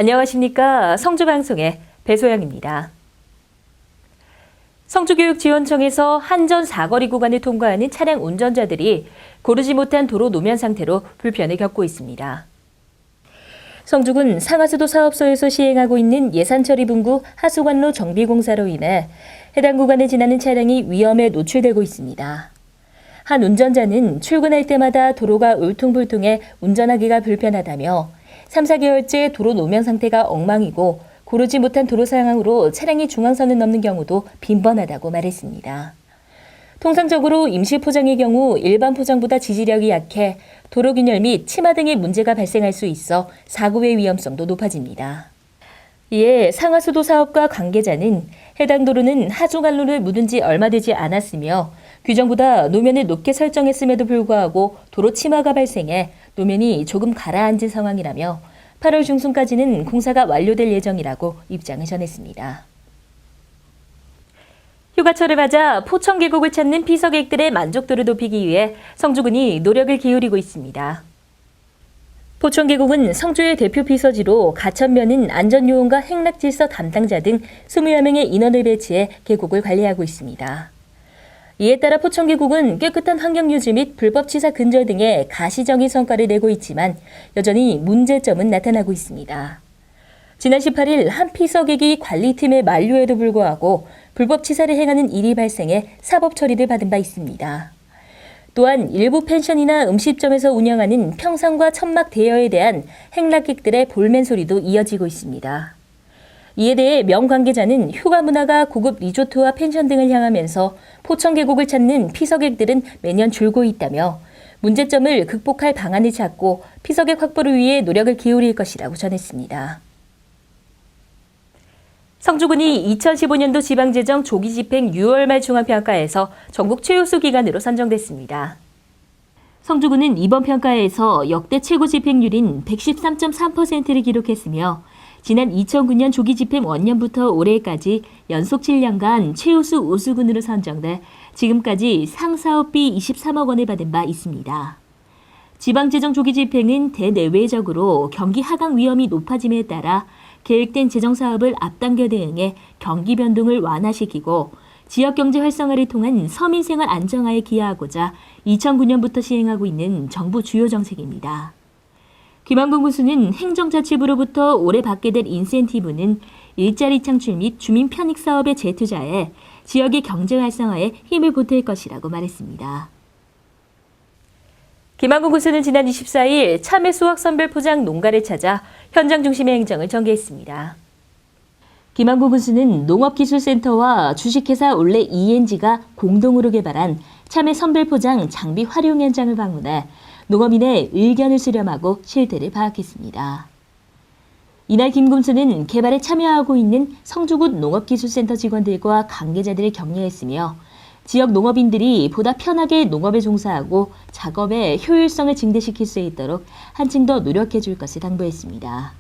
안녕하십니까. 성주방송의 배소영입니다. 성주교육지원청에서 한전 사거리 구간을 통과하는 차량 운전자들이 고르지 못한 도로 노면 상태로 불편을 겪고 있습니다. 성주군 상하수도 사업소에서 시행하고 있는 예산처리 분구 하수관로 정비공사로 인해 해당 구간을 지나는 차량이 위험에 노출되고 있습니다. 한 운전자는 출근할 때마다 도로가 울퉁불퉁해 운전하기가 불편하다며 3, 4개월째 도로 노면 상태가 엉망이고 고르지 못한 도로 상황으로 차량이 중앙선을 넘는 경우도 빈번하다고 말했습니다. 통상적으로 임시 포장의 경우 일반 포장보다 지지력이 약해 도로 균열 및 치마 등의 문제가 발생할 수 있어 사고의 위험성도 높아집니다. 이에 상하수도 사업과 관계자는 해당 도로는 하수관로를 묻은 지 얼마 되지 않았으며 규정보다 노면을 높게 설정했음에도 불구하고 도로 치마가 발생해 노면이 조금 가라앉은 상황이라며 8월 중순까지는 공사가 완료될 예정이라고 입장을 전했습니다. 휴가철을 맞아 포천 계곡을 찾는 피서객들의 만족도를 높이기 위해 성주군이 노력을 기울이고 있습니다. 포천 계곡은 성주의 대표 피서지로 가천면은 안전요원과 행락질서 담당자 등 20여 명의 인원을 배치해 계곡을 관리하고 있습니다. 이에 따라 포천 계곡은 깨끗한 환경 유지 및 불법 치사 근절 등의 가시적인 성과를 내고 있지만 여전히 문제점은 나타나고 있습니다. 지난 18일 한 피서객이 관리팀의 만류에도 불구하고 불법 치사를 행하는 일이 발생해 사법 처리를 받은 바 있습니다. 또한 일부 펜션이나 음식점에서 운영하는 평상과 천막 대여에 대한 행락객들의 볼멘 소리도 이어지고 있습니다. 이에 대해 명 관계자는 휴가 문화가 고급 리조트와 펜션 등을 향하면서 포천 계곡을 찾는 피서객들은 매년 줄고 있다며 문제점을 극복할 방안을 찾고 피서객 확보를 위해 노력을 기울일 것이라고 전했습니다. 성주군이 2015년도 지방재정 조기집행 6월 말 중앙평가에서 전국 최우수 기관으로 선정됐습니다. 성주군은 이번 평가에서 역대 최고 집행률인 113.3%를 기록했으며 지난 2009년 조기집행 원년부터 올해까지 연속 7년간 최우수 우수군으로 선정돼 지금까지 상사업비 23억 원을 받은 바 있습니다. 지방재정 조기집행은 대내외적으로 경기 하강 위험이 높아짐에 따라 계획된 재정사업을 앞당겨 대응해 경기 변동을 완화시키고 지역경제 활성화를 통한 서민생활 안정화에 기여하고자 2009년부터 시행하고 있는 정부 주요 정책입니다. 김한근 군수는 행정자치부로부터 올해 받게 될 인센티브는 일자리 창출 및 주민 편익 사업에 재투자해 지역의 경제 활성화에 힘을 보탤 것이라고 말했습니다. 김한근 군수는 지난 24일 참외 수확 선별 포장 농가를 찾아 현장 중심의 행정을 전개했습니다. 김한근 군수는 농업기술센터와 주식회사 올레 ENG가 공동으로 개발한 참외 선별 포장 장비 활용 현장을 방문해 농업인의 의견을 수렴하고 실태를 파악했습니다. 이날 김 군수는 개발에 참여하고 있는 성주군 농업기술센터 직원들과 관계자들을 격려했으며 지역 농업인들이 보다 편하게 농업에 종사하고 작업의 효율성을 증대시킬 수 있도록 한층 더 노력해 줄 것을 당부했습니다.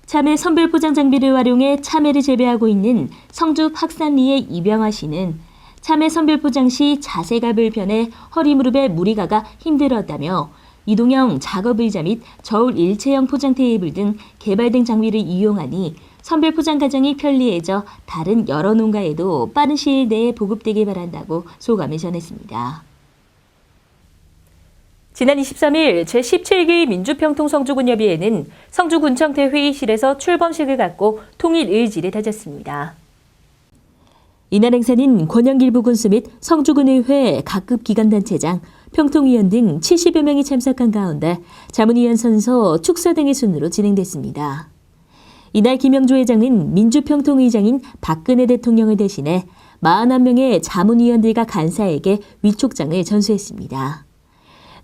참외 선별 포장 장비를 활용해 참외를 재배하고 있는 성주 박산리의 이병화 씨는 참외 선별 포장 시 자세가 불편해 허리 무릎에 무리 가가 힘들었다며 이동형 작업의자 및 저울 일체형 포장 테이블 등 개발된 장비를 이용하니 선별 포장 과정이 편리해져 다른 여러 농가에도 빠른 시일 내에 보급되길 바란다고 소감을 전했습니다. 지난 23일 제17기 민주평통 성주군협의회는 성주군청대 회의실에서 출범식을 갖고 통일 의지를 다졌습니다. 이날 행사는 권영길부 군수 및 성주군의회 각급 기관단체장, 평통위원 등 70여 명이 참석한 가운데 자문위원 선서, 축사 등의 순으로 진행됐습니다. 이날 김영조 회장은 민주평통의장인 박근혜 대통령을 대신해 41명의 자문위원들과 간사에게 위촉장을 전수했습니다.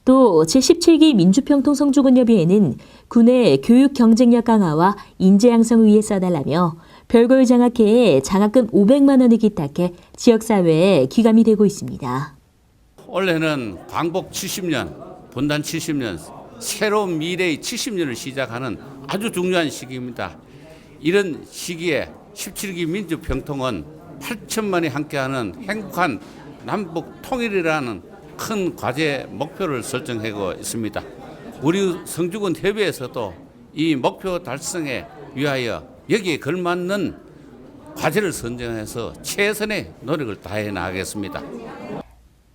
또 제17기 민주평통 성주군협의회는 군의 교육 경쟁력 강화와 인재 양성을 위해 써달라며 별걸 장학회에 장학금 500만 원을 기탁해 지역사회에 기감이 되고 있습니다. 올해는 광복 70년, 분단 70년, 새로운 미래의 70년을 시작하는 아주 중요한 시기입니다. 이런 시기에 17기 민주평통은 8천만이 함께하는 행복한 남북 통일이라는 큰 과제 목표를 설정하고 있습니다. 우리 성주군 협의회에서도 이 목표 달성에 위하여 여기에 걸맞는 과제를 선정해서 최선의 노력을 다해 나가겠습니다.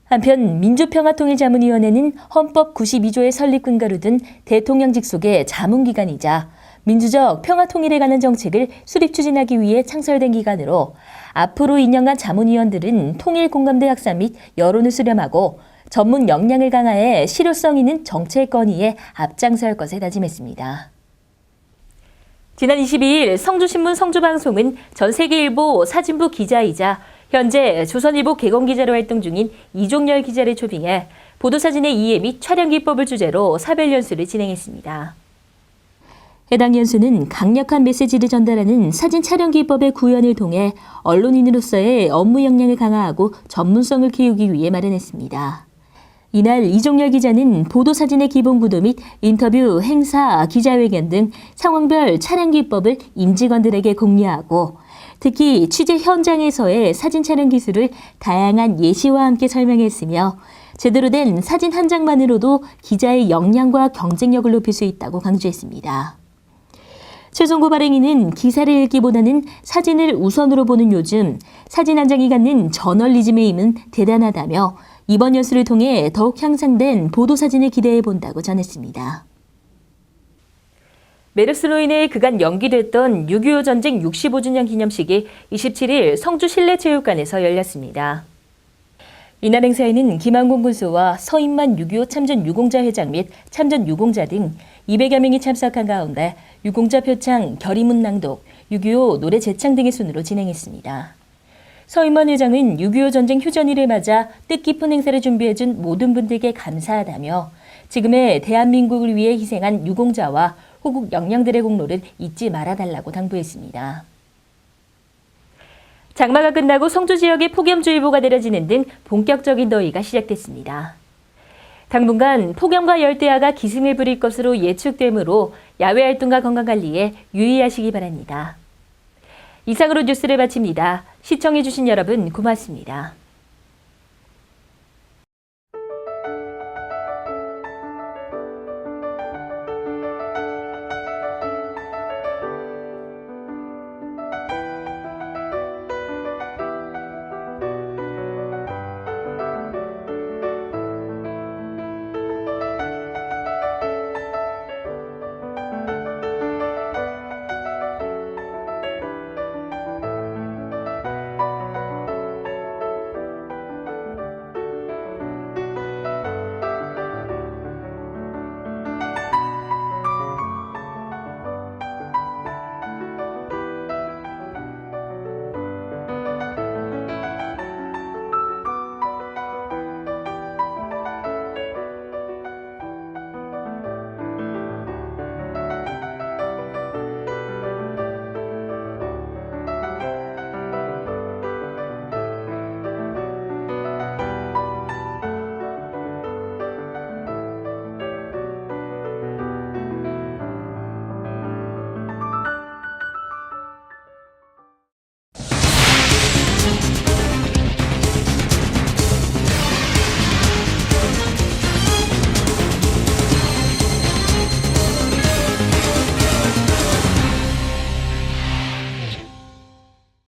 한편 민주평화통일자문위원회는 헌법 92조의 설립 근거로 둔 대통령 직속의 자문기관이자 민주적 평화통일에 관한 정책을 수립 추진하기 위해 창설된 기관으로 앞으로 2년간 자문위원들은 통일공감대 확산 및 여론을 수렴하고 전문 역량을 강화해 실효성 있는 정책 건의에 앞장설 것에 다짐했습니다. 지난 22일 성주신문 성주방송은 전세계일보 사진부 기자이자 현재 조선일보 개공기자로 활동 중인 이종열 기자를 초빙해 보도사진의 이해 및 촬영기법을 주제로 사별연수를 진행했습니다. 해당 연수는 강력한 메시지를 전달하는 사진 촬영 기법의 구현을 통해 언론인으로서의 업무 역량을 강화하고 전문성을 키우기 위해 마련했습니다. 이날 이종열 기자는 보도사진의 기본 구도 및 인터뷰, 행사, 기자회견 등 상황별 촬영 기법을 임직원들에게 공유하고 특히 취재 현장에서의 사진 촬영 기술을 다양한 예시와 함께 설명했으며 제대로 된 사진 한 장만으로도 기자의 역량과 경쟁력을 높일 수 있다고 강조했습니다. 최종구 발행인은 기사를 읽기보다는 사진을 우선으로 보는 요즘 사진 한 장이 갖는 저널리즘의 힘은 대단하다며 이번 연수를 통해 더욱 향상된 보도사진을 기대해 본다고 전했습니다. 메르스로 인해 그간 연기됐던 6.25 전쟁 65주년 기념식이 27일 성주 실내체육관에서 열렸습니다. 이날 행사에는 김한곤 군수와 서인만 6.25 참전 유공자 회장 및 참전 유공자 등 200여 명이 참석한 가운데 유공자 표창, 결의문 낭독, 6.25 노래 제창 등의 순으로 진행했습니다. 서인만 회장은 6.25 전쟁 휴전일을 맞아 뜻깊은 행사를 준비해준 모든 분들께 감사하다며 지금의 대한민국을 위해 희생한 유공자와 호국 영령들의 공로를 잊지 말아달라고 당부했습니다. 장마가 끝나고 성주 지역에 폭염주의보가 내려지는 등 본격적인 더위가 시작됐습니다. 당분간 폭염과 열대야가 기승을 부릴 것으로 예측되므로 야외 활동과 건강관리에 유의하시기 바랍니다. 이상으로 뉴스를 마칩니다. 시청해주신 여러분 고맙습니다.